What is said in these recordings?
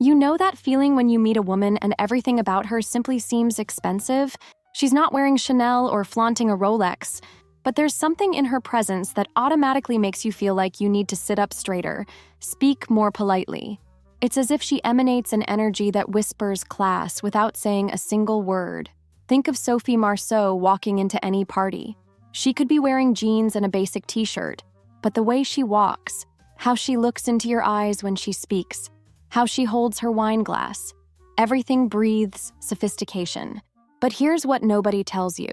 You know that feeling when you meet a woman and everything about her simply seems expensive? She's not wearing Chanel or flaunting a Rolex, but there's something in her presence that automatically makes you feel like you need to sit up straighter, speak more politely. It's as if she emanates an energy that whispers class without saying a single word. Think of Sophie Marceau walking into any party. She could be wearing jeans and a basic t-shirt, but the way she walks, how she looks into your eyes when she speaks, how she holds her wine glass, everything breathes sophistication. But here's what nobody tells you.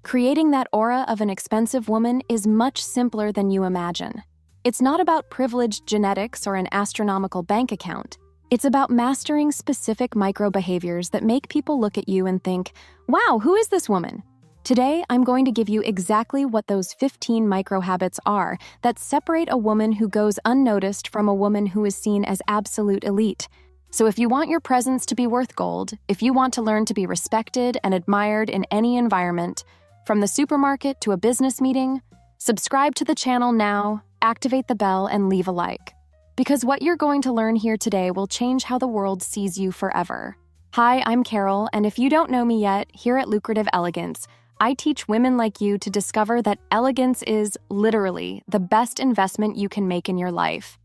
Creating that aura of an expensive woman is much simpler than you imagine. It's not about privileged genetics or an astronomical bank account. It's about mastering specific micro-behaviors that make people look at you and think, wow, who is this woman? Today, I'm going to give you exactly what those 15 micro-habits are that separate a woman who goes unnoticed from a woman who is seen as absolute elite. So if you want your presence to be worth gold, if you want to learn to be respected and admired in any environment, from the supermarket to a business meeting, subscribe to the channel now, activate the bell, and leave a like. Because what you're going to learn here today will change how the world sees you forever. Hi, I'm Carol, and if you don't know me yet, here at Lucrative Elegance, I teach women like you to discover that elegance is literally the best investment you can make in your life.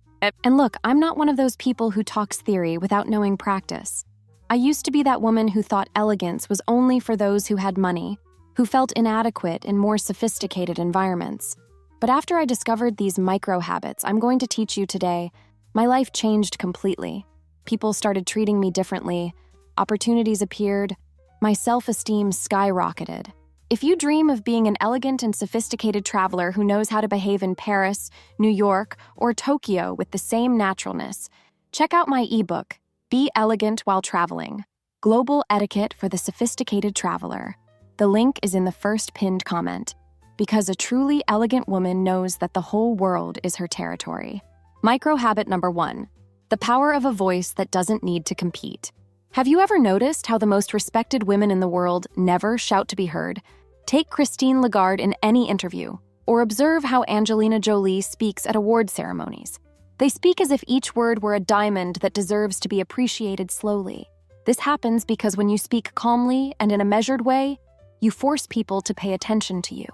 And look, I'm not one of those people who talks theory without knowing practice. I used to be that woman who thought elegance was only for those who had money, who felt inadequate in more sophisticated environments. But after I discovered these micro habits I'm going to teach you today, my life changed completely. People started treating me differently, opportunities appeared, my self-esteem skyrocketed. If you dream of being an elegant and sophisticated traveler who knows how to behave in Paris, New York, or Tokyo with the same naturalness, check out my ebook, Be Elegant While Traveling: Global Etiquette for the Sophisticated Traveler. The link is in the first pinned comment, because a truly elegant woman knows that the whole world is her territory. Micro habit number 1, the power of a voice that doesn't need to compete. Have you ever noticed how the most respected women in the world never shout to be heard? Take Christine Lagarde in any interview, or observe how Angelina Jolie speaks at award ceremonies. They speak as if each word were a diamond that deserves to be appreciated slowly. This happens because when you speak calmly and in a measured way, you force people to pay attention to you.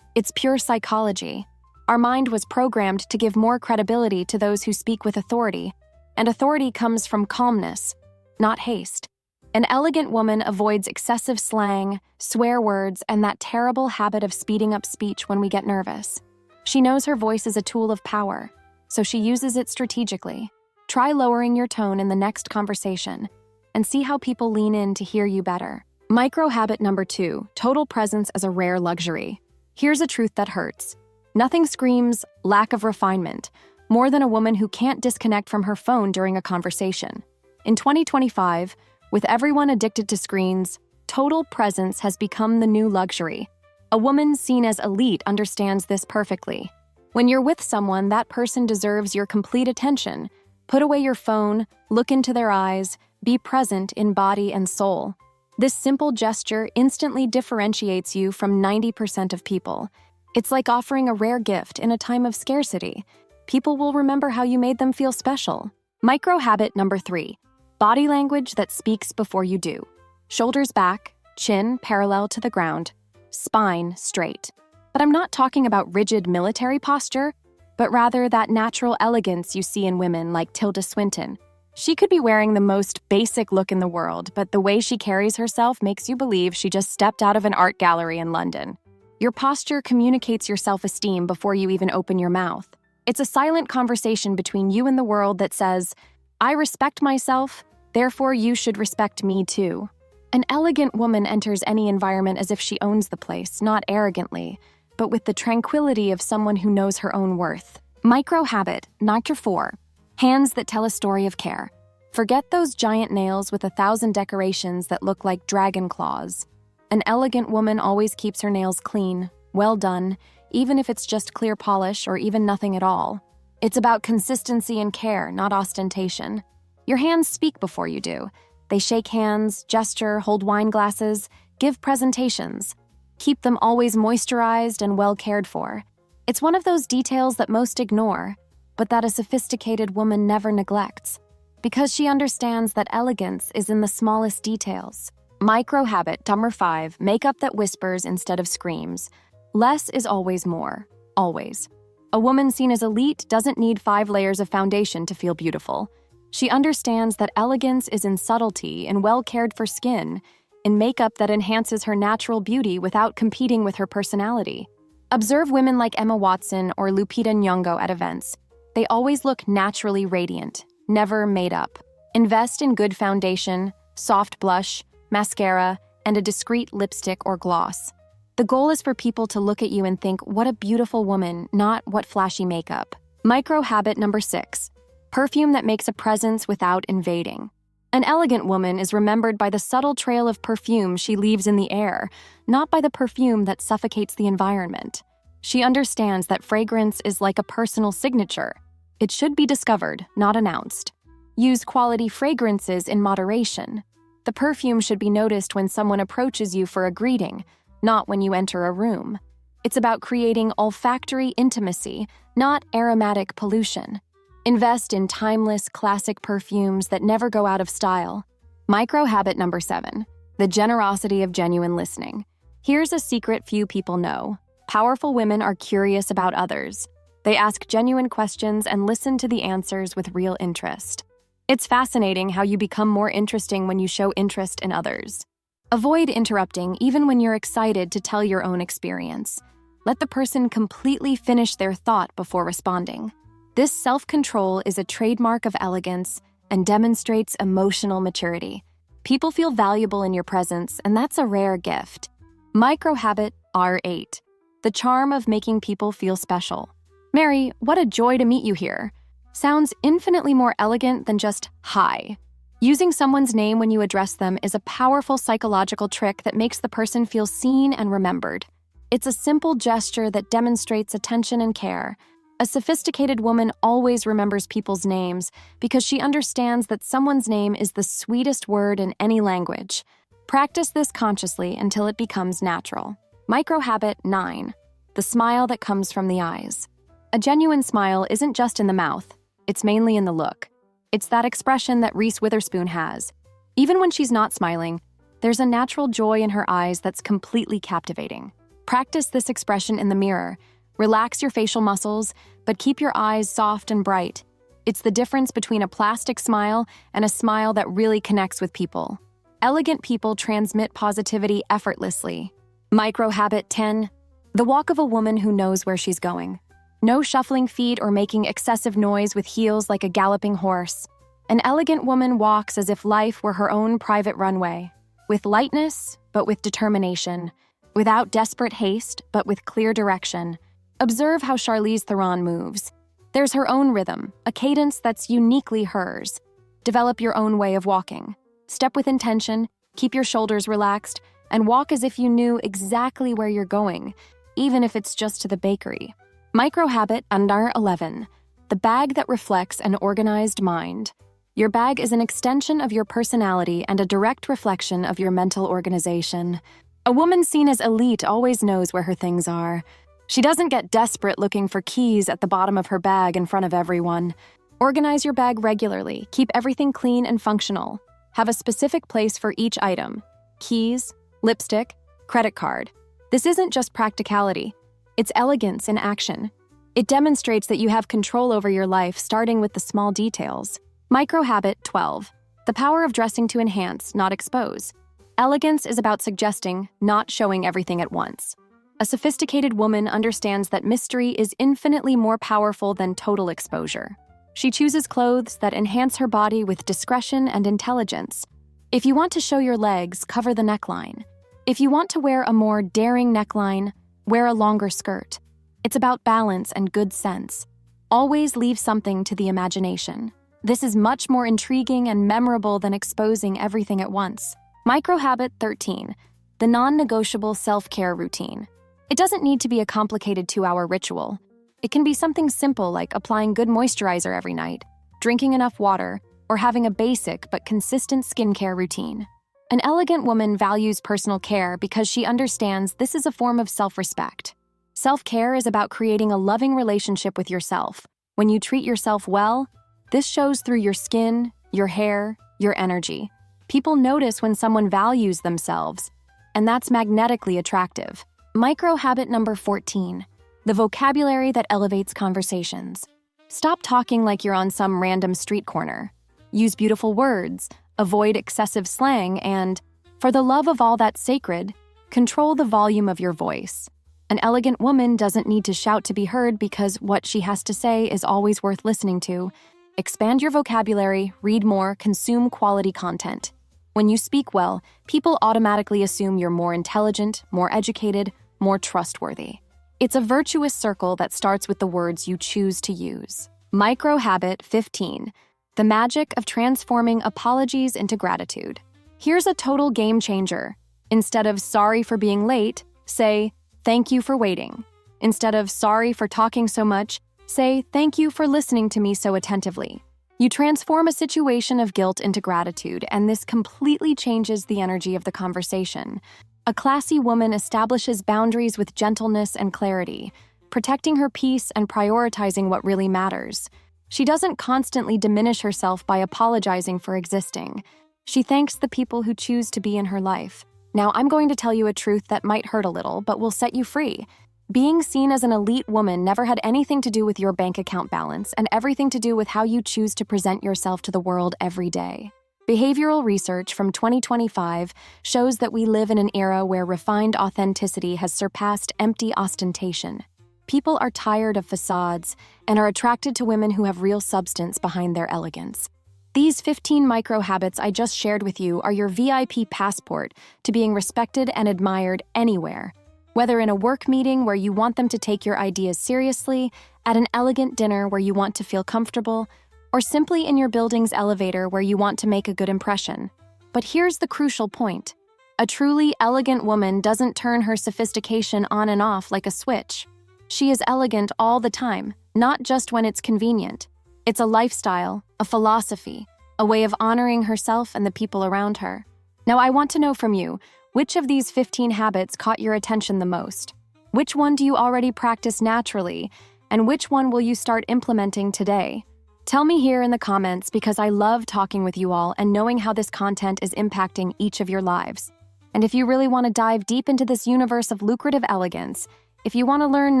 It's pure psychology. Our mind was programmed to give more credibility to those who speak with authority, and authority comes from calmness, not haste. An elegant woman avoids excessive slang, swear words, and that terrible habit of speeding up speech when we get nervous. She knows her voice is a tool of power, so she uses it strategically. Try lowering your tone in the next conversation and see how people lean in to hear you better. Micro habit number 2, total presence as a rare luxury. Here's a truth that hurts. Nothing screams lack of refinement more than a woman who can't disconnect from her phone during a conversation. In 2025, with everyone addicted to screens, total presence has become the new luxury. A woman seen as elite understands this perfectly. When you're with someone, that person deserves your complete attention. Put away your phone, look into their eyes, be present in body and soul. This simple gesture instantly differentiates you from 90% of people. It's like offering a rare gift in a time of scarcity. People will remember how you made them feel special. Micro habit number 3, body language that speaks before you do. Shoulders back, chin parallel to the ground, spine straight. But I'm not talking about rigid military posture, but rather that natural elegance you see in women like Tilda Swinton. She could be wearing the most basic look in the world, but the way she carries herself makes you believe she just stepped out of an art gallery in London. Your posture communicates your self-esteem before you even open your mouth. It's a silent conversation between you and the world that says, I respect myself, therefore you should respect me too. An elegant woman enters any environment as if she owns the place, not arrogantly, but with the tranquility of someone who knows her own worth. Micro habit, number 4, hands that tell a story of care. Forget those giant nails with 1,000 decorations that look like dragon claws. An elegant woman always keeps her nails clean, well done, even if it's just clear polish or even nothing at all. It's about consistency and care, not ostentation. Your hands speak before you do. They shake hands, gesture, hold wine glasses, give presentations. Keep them always moisturized and well cared for. It's one of those details that most ignore, but that a sophisticated woman never neglects. because she understands that elegance is in the smallest details. Micro habit number 5, makeup that whispers instead of screams. Less is always more. Always. A woman seen as elite doesn't need 5 layers of foundation to feel beautiful. She understands that elegance is in subtlety, in well-cared-for skin, in makeup that enhances her natural beauty without competing with her personality. Observe women like Emma Watson or Lupita Nyong'o at events. They always look naturally radiant, never made up. Invest in good foundation, soft blush, mascara, and a discreet lipstick or gloss. The goal is for people to look at you and think, what a beautiful woman, not what flashy makeup. Micro habit number 6, perfume that makes a presence without invading. An elegant woman is remembered by the subtle trail of perfume she leaves in the air, not by the perfume that suffocates the environment. She understands that fragrance is like a personal signature. It should be discovered, not announced. Use quality fragrances in moderation. The perfume should be noticed when someone approaches you for a greeting, not when you enter a room. It's about creating olfactory intimacy, not aromatic pollution. Invest in timeless, classic perfumes that never go out of style. Micro habit number 7, the generosity of genuine listening. Here's a secret few people know. Powerful women are curious about others. They ask genuine questions and listen to the answers with real interest. It's fascinating how you become more interesting when you show interest in others. Avoid interrupting even when you're excited to tell your own experience. Let the person completely finish their thought before responding. This self-control is a trademark of elegance and demonstrates emotional maturity. People feel valuable in your presence, and that's a rare gift. Micro habit R8, the charm of making people feel special. Mary, what a joy to meet you here. Sounds infinitely more elegant than just hi. Using someone's name when you address them is a powerful psychological trick that makes the person feel seen and remembered. It's a simple gesture that demonstrates attention and care. A sophisticated woman always remembers people's names because she understands that someone's name is the sweetest word in any language. Practice this consciously until it becomes natural. Micro habit 9, the smile that comes from the eyes. A genuine smile isn't just in the mouth, it's mainly in the look. It's that expression that Reese Witherspoon has. Even when she's not smiling, there's a natural joy in her eyes that's completely captivating. Practice this expression in the mirror. Relax your facial muscles, but keep your eyes soft and bright. It's the difference between a plastic smile and a smile that really connects with people. Elegant people transmit positivity effortlessly. Micro habit 10, the walk of a woman who knows where she's going. No shuffling feet or making excessive noise with heels like a galloping horse. An elegant woman walks as if life were her own private runway, with lightness, but with determination, without desperate haste, but with clear direction. Observe how Charlize Theron moves. There's her own rhythm, a cadence that's uniquely hers. Develop your own way of walking. Step with intention, keep your shoulders relaxed, and walk as if you knew exactly where you're going, even if it's just to the bakery. Micro habit under 11, the bag that reflects an organized mind. Your bag is an extension of your personality and a direct reflection of your mental organization. A woman seen as elite always knows where her things are. She doesn't get desperate looking for keys at the bottom of her bag in front of everyone. Organize your bag regularly. Keep everything clean and functional. Have a specific place for each item. Keys, lipstick, credit card. This isn't just practicality. It's elegance in action. It demonstrates that you have control over your life, starting with the small details. Micro habit 12. The power of dressing to enhance, not expose. Elegance is about suggesting, not showing everything at once. A sophisticated woman understands that mystery is infinitely more powerful than total exposure. She chooses clothes that enhance her body with discretion and intelligence. If you want to show your legs, cover the neckline. If you want to wear a more daring neckline, wear a longer skirt. It's about balance and good sense. Always leave something to the imagination. This is much more intriguing and memorable than exposing everything at once. Micro habit 13, the non-negotiable self-care routine. It doesn't need to be a complicated 2-hour ritual. It can be something simple like applying good moisturizer every night, drinking enough water, or having a basic but consistent skincare routine. An elegant woman values personal care because she understands this is a form of self-respect. Self-care is about creating a loving relationship with yourself. When you treat yourself well, this shows through your skin, your hair, your energy. People notice when someone values themselves, and that's magnetically attractive. Micro habit number 14, the vocabulary that elevates conversations. Stop talking like you're on some random street corner. Use beautiful words, avoid excessive slang, and, for the love of all that's sacred, control the volume of your voice. An elegant woman doesn't need to shout to be heard because what she has to say is always worth listening to. Expand your vocabulary, read more, consume quality content. When you speak well, people automatically assume you're more intelligent, more educated, more trustworthy. It's a virtuous circle that starts with the words you choose to use. Micro habit 15, the magic of transforming apologies into gratitude. Here's a total game changer. Instead of sorry for being late, say, thank you for waiting. Instead of sorry for talking so much, say, thank you for listening to me so attentively. You transform a situation of guilt into gratitude, and this completely changes the energy of the conversation. A classy woman establishes boundaries with gentleness and clarity, protecting her peace and prioritizing what really matters. She doesn't constantly diminish herself by apologizing for existing. She thanks the people who choose to be in her life. Now, I'm going to tell you a truth that might hurt a little, but will set you free. Being seen as an elite woman never had anything to do with your bank account balance and everything to do with how you choose to present yourself to the world every day. Behavioral research from 2025 shows that we live in an era where refined authenticity has surpassed empty ostentation. People are tired of facades and are attracted to women who have real substance behind their elegance. These 15 micro habits I just shared with you are your VIP passport to being respected and admired anywhere. Whether in a work meeting where you want them to take your ideas seriously, at an elegant dinner where you want to feel comfortable, or simply in your building's elevator where you want to make a good impression. But here's the crucial point. A truly elegant woman doesn't turn her sophistication on and off like a switch. She is elegant all the time, not just when it's convenient. It's a lifestyle, a philosophy, a way of honoring herself and the people around her. Now, I want to know from you, which of these 15 habits caught your attention the most? Which one do you already practice naturally? And which one will you start implementing today? Tell me here in the comments because I love talking with you all and knowing how this content is impacting each of your lives. And if you really want to dive deep into this universe of lucrative elegance, if you want to learn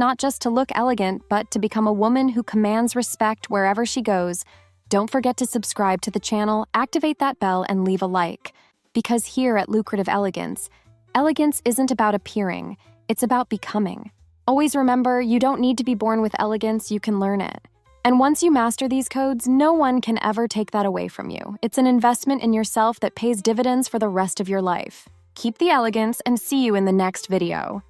not just to look elegant, but to become a woman who commands respect wherever she goes, don't forget to subscribe to the channel, activate that bell, and leave a like. Because here at Lucrative Elegance, elegance isn't about appearing, it's about becoming. Always remember, you don't need to be born with elegance, you can learn it. And once you master these codes, no one can ever take that away from you. It's an investment in yourself that pays dividends for the rest of your life. Keep the elegance and see you in the next video.